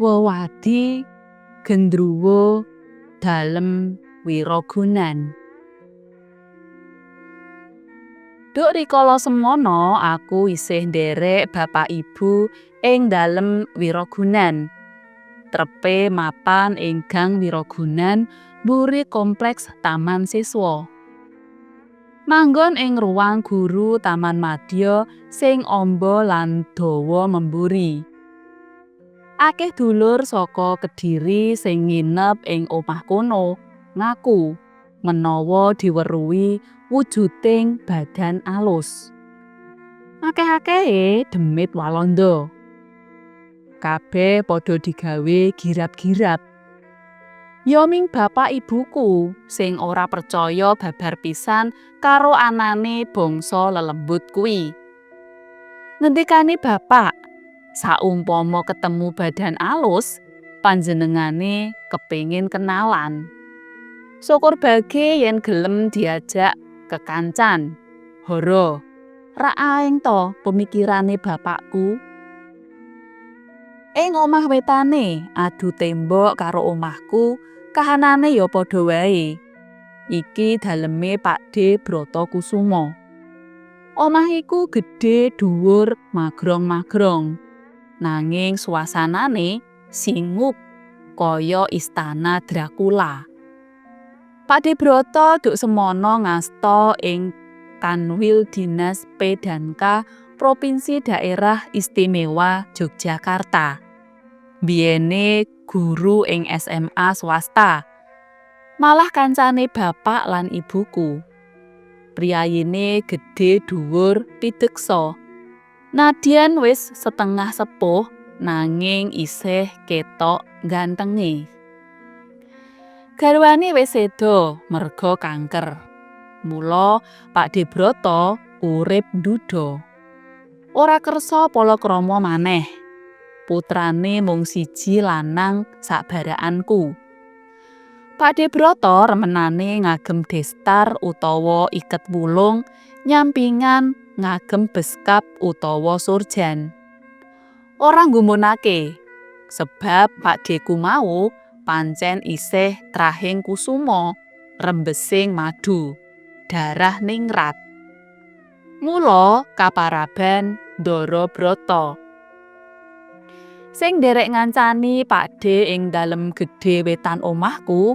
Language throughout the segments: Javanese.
Wewadi gendruwo dalem Wirogunan. Duk rikala semono aku isih nderek bapak ibu ing dalem Wirogunan. Trepe mapan ing Gang Wirogunan mburi kompleks Taman Siswa. Manggon ing ruang guru Taman Madya sing amba lan dawa memburi. Akeh dulur saka Kediri sing nginep ing omah kono ngaku menawa diweruhi wujuding badan alus. Akeh-akehe demit Walanda. Kabeh padha digawe girap-girap. Ya ming bapak ibuku sing ora percaya babar pisan karo anane bangsa lelembut kuwi. Ngendikane bapak, saumpama ketemu badan alus, panjenengane kepengin kenalan. Syukur bage yen gelem diajak kekancan. Hara, rak aeng to pemikirane bapakku. Ing omah wetane adu tembok karo omahku, kahanane ya padha wae. Iki daleme Pakde Bratakusuma. Omah iku gedhe dhuwur magrong-magrong. Nanging suasanane singuk kaya istana Dracula. Pakde Brata duk semono ngasta ing Kanwil Dinas P&K Provinsi Daerah Istimewa Yogyakarta. Biyene guru ing SMA swasta. Malah kancane bapak lan ibuku. Priyayine gedhe dhuwur pideksa. Nadyan wis setengah sepuh nanging isih ketok gantenge. Garwane wis seda merga kanker. Mula Pakde Brata urip nduda. Ora kersa palakrama maneh. Putrane mung siji lanang sakbarakanku. Pakde Brata remenane ngagem destar utawa iket wulung, nyampingan ngagem beskap utawa surjan. Ora nggumunake, sebab pakdeku mau pancen isih trahing kusuma, rembesing madu, darah ningrat. Mula kaparaban Ndara Brata. Sing nderek ngancani Pakde ing dalem gedhe wetan omahku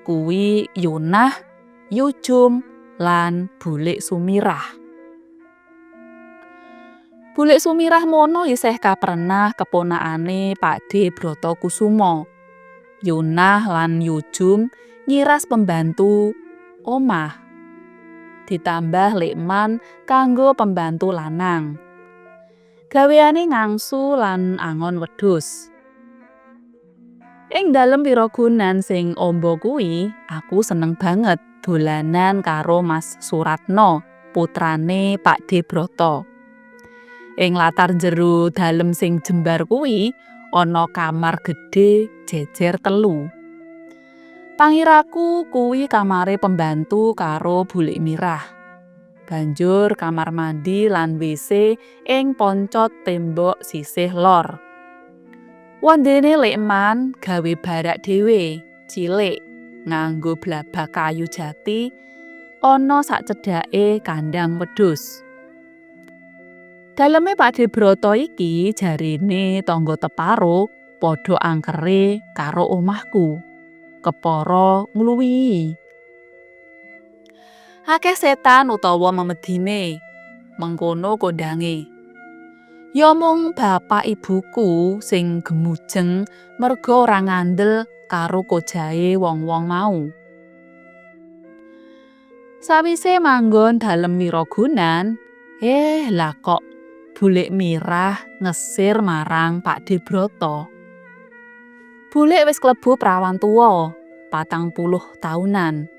kuwi Yunah, Yujum, lan Bulik Sumirah. Bulik Sumirah mono isih kaprenah keponakane Pakde Bratakusuma. Yunah lan Yujum nyiras pembantu omah. Ditambah Lekman kanggo pembantu lanang. Gaweane ngangsu lan angon wedhus. Ing dalem Wirogunan sing amba kuwi, aku seneng banget dolanan karo Mas Suratno, putrane Pakde Brata. Ing latar jero dalem sing jembar kuwi ana kamar gedhe jejer 3. Pangiraku kuwi kamare pembantu karo Bulik Mirah. Banjur kamar mandi lan WC ing poncot tembok sisih lor. Wondene Lekman gawe barak dhewe, cilik, nganggo blabak kayu jati, ana sak cedhake kandang wedhus. Daleme Pakde Brata iki jarine tangga teparo padha angkere karo omahku. Kepara ngluwihi. Akeh setan utawa memedine. Mengkono kondange. Ya mung bapak ibuku sing gemujeng merga ora ngandel karo kojahe wong-wong mau. Sawise manggon dalem Wirogunan, lah kok Bulik Mirah ngesir marang Pakde Brata. Bulik wis klebu prawan tuwa, 40 taunan.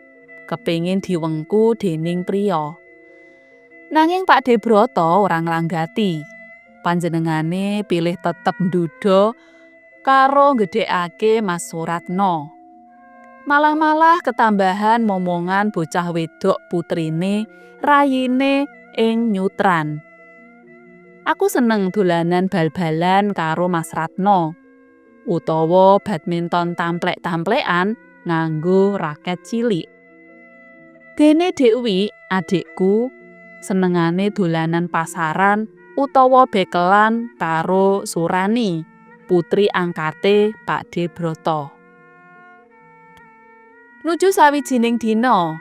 Kepengin diwengku dening priya. Nanging Pakde Brata ora nglanggati. Panjenengane pilih tetep nduda karo gedhekake Mas Suratno. Malah-malah ketambahan momongan bocah wedok putrine rayine ing nyutran. Aku seneng dolanan bal-balan karo Mas Ratno. utawa badminton tamplek-tamplekan nganggo raket cilik. Dene Dewi, adikku, senengane dolanan pasaran utawa bekelan karo Surani, putri angkate Pakde Broto. Nuju sawijining dina,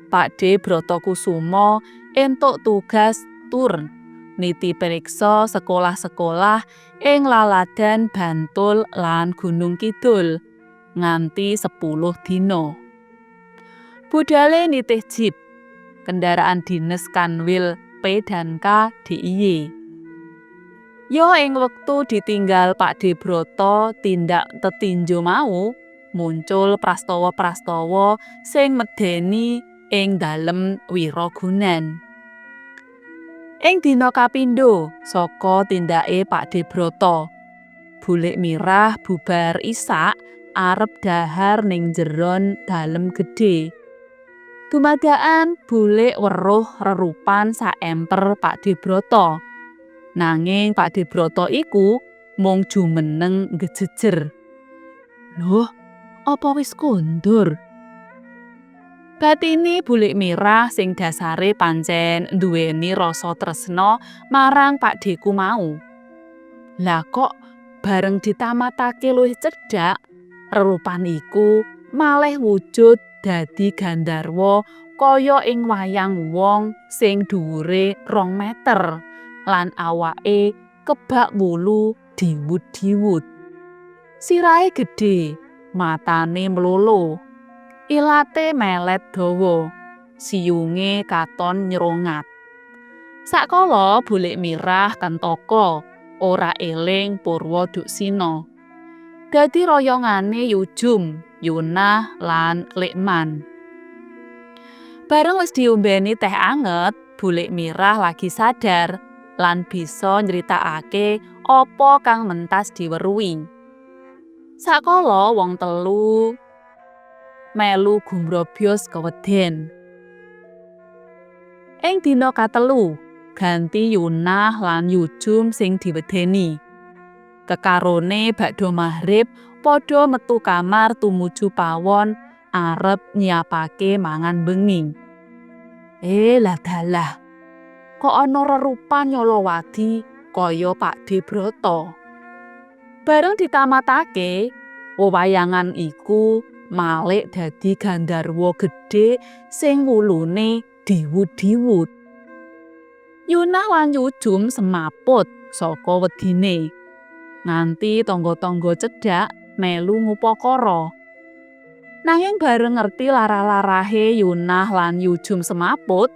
Pakde Brotokusumo entuk tugas tur niti periksa sekolah-sekolah ing Laladan Bantul lan Gunung Kidul nganti 10 dina. Budale nitih jeep, kendaraan dinas Kanwil P dan K DIY. Yo ing wektu ditinggal Pakde Broto tindak tetinju mau, muncul prastawa-prastawa sing medeni ing dalem Wirogunan. Ing dina kapindho saka tindake Pakde Broto, Bulik Mirah bubar isak arep dahar ning jeron dalem gedhe. Dumadakan Bulik weruh rerupan saemper Pakde Broto. Nanging Pakde Broto iku mung jumeneng ngejejer. Loh, apa wis kondur? Batine Bulik Mirah sing dasare pancen duweni rasa tresna marang pakdeku mau. Lah kok bareng ditamatake luwih cedhak, rerupan iku malih wujud dadi gandarwa kaya ing wayang wong sing dhuwure 2 meter lan awake kebak wulu diwut-diwut. Sirahe gedhe, matane mlolo. Ilate melet dawa, siyunge katon nyrongat. Sakala Bulik Mirah kentaka ora eling Purwo Duksina. Dadi royongane Yujum, Yunah lan Lekman. Bareng wis diombeni teh anget, Bulik Mirah lagi sadar lan bisa nyritakake apa kang mentas diweruhi. Sakala wong telu melu gumrobyos keweden. Ing dina katelu, ganti Yunah lan Yujum sing diwedeni. Kekarone bakda maghrib padha metu kamar tumuju pawon arep nyiapake mangan bengi. Lah dalah, kok ana rerupan nyolowadi kaya Pakde Broto. Bareng ditamatake, wewayangan iku malik dadi gandarwa gedhe sing wulune diwut-diwut. Yunah lan Yujum semaput saka wedine. Nganti tangga-tangga cedhak melu ngupakara. Nanging bareng ngerti lara-larahe Yunah lan Yujum semaput,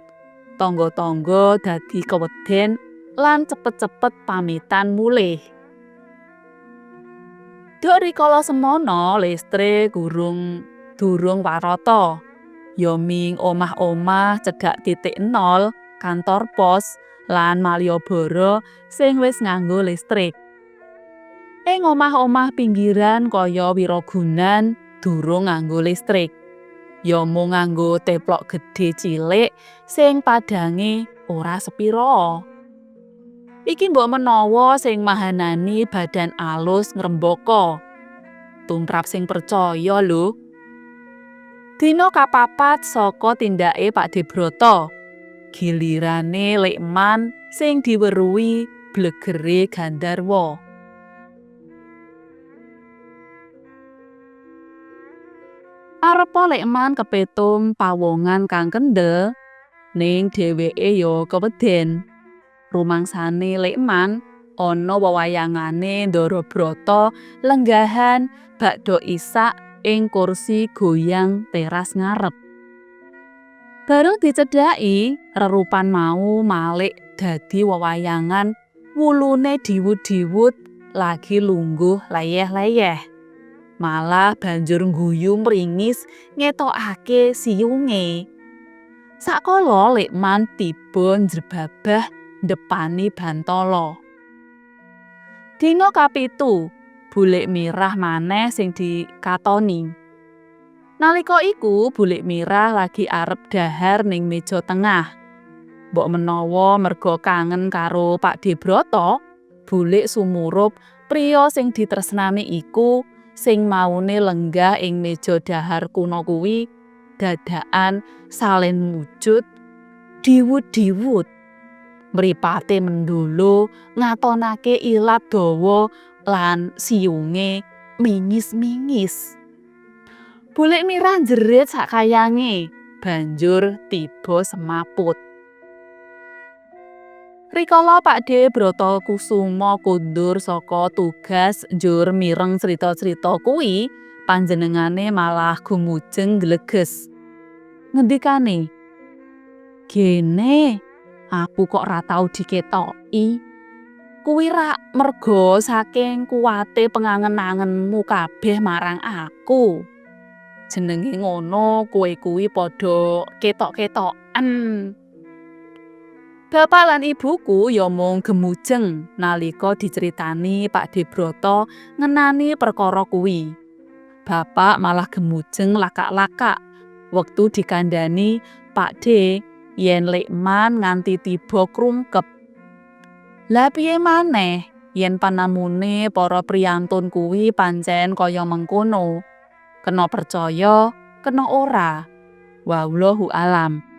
tangga-tangga dadi keweden lan cepet-cepet pamitan mulih. Dok rikala semono listrik durung warata. Ya ming omah-omah cedhak titik 0, kantor pos lan Malioboro sing wis nganggo listrik. Ing omah-omah pinggiran kaya Wirogunan durung nganggo listrik. Ya mung nganggo teplok gedhe cilik sing padange ora sepira. Iki mbok menawa sing mahanani badan alus ngrembaka. Tumrap sing percaya lho. Dina kapapat saka tindake Pakde Broto, gilirane Lekman sing diweruhi blegere gandarwa. Arepa Lekman kepetung pawongan kang kendel, ning dheweke ya keweden. Rumangsane Lekman ana wewayangane Ndara Broto lenggahan bakda isak ing kursi goyang teras ngarep. Bareng dicedhaki, rerupan mau malik dadi wewayangan wulune diwut-diwut lagi lungguh layeh-layeh. Malah banjur ngguyu mringis ngetokake siyunge. Sakala Lekman tiba njrebabah ndepani Bantala. Dina kapitu, Bulik Mirah maneh sing dikatoni. Nalika iku Bulik Mirah lagi arep dahar ning meja tengah. Mbok menawa merga kangen karo Pakde Broto, Bulik sumurup Priya sing ditresnani iku sing maune lenggah ing meja dhahar kuno kuwi dadakan salen wujud diwut-diwut. Mripate mendolo ngatonake ilat dawa lan siyunge mingis-mingis. Bulik Mirah jerit sakayange, banjur tiba semaput. Rikala Pakdhe Bratakusuma kundur saka tugas njur mireng crita-crita kuwi, panjenengane malah gumujeng gleges. Ngendikane, "Gene, aku kok ora tau diketoki. Kuwi rak merga saking kuwate pengangen-angenmu kabeh marang aku. Jenenge ngono kowe kuwi padha ketok-ketoken." Bapak lan ibuku ya mung gemujeng nalika diceritani Pakdhe Brata ngenani perkara kuwi. Bapak malah gemujeng lakak-lakak wektu dikandhani Pakdhe yen Lekman nganti tiba krungkep. Lah piye maneh yen panamune para priyantun kuwi pancen kaya mengkono? Kena percaya, kena ora. Wallahu alam.